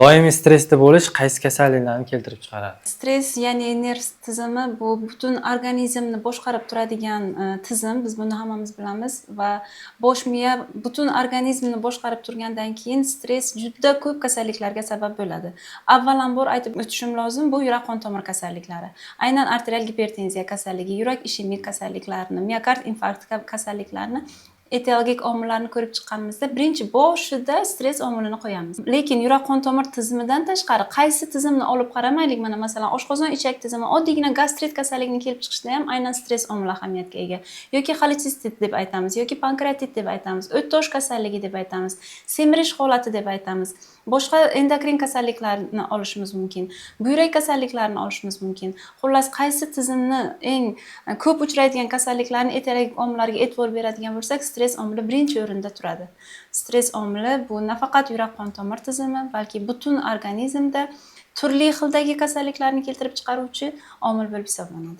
Doimiy stressda bo'lish qaysi kasalliklarni keltirib chiqaradi? Stress, ya'ni nerv tizimi bu butun organizmni boshqarib turadigan tizim. Biz buni hammamiz bilamiz va bosh miya butun organizmni boshqarib turgandan keyin stress juda ko'p kasalliklarga sabab bo'ladi. Avvalambor aytib o'tishim lozim, bu yurak qon tomir kasalliklari. Aynan arterial gipertenziya kasalligi, yurak ishemik kasalliklarini, miokard infarkti kasalliklarini etiologik omillarni ko'rib chiqqanimizda birinchi boshida stress omilini qo'yamiz. Lekin yurak qon tomir tizimidan tashqari qaysi tizimni olib qaramaylik, mana masalan oshqozon ichak tizimi oddiygina gastrit kasalligini kelib chiqishda ham aynan stress omili ahamiyatga ega. Yoki xoletsistit deb aytamiz, yoki pankreatit deb aytamiz, o't tosh kasalligi deb aytamiz, semirish holati deb aytamiz. Boshqa endokrin kasalliklarni olishimiz mumkin, buyrak kasalliklarini olishimiz mumkin. Xullas, qaysi tizimni eng ko'p uchraydigan kasalliklarni etiologik omillarga e'tibor beradigan bo'lsak, stress omili birinchi o'rinda turadi. Stress omili bu nafaqat yurak qon tomir tizimi, balki butun organizmda turli xildagi kasalliklarni keltirib chiqaruvchi omil bo'lib hisoblanadi.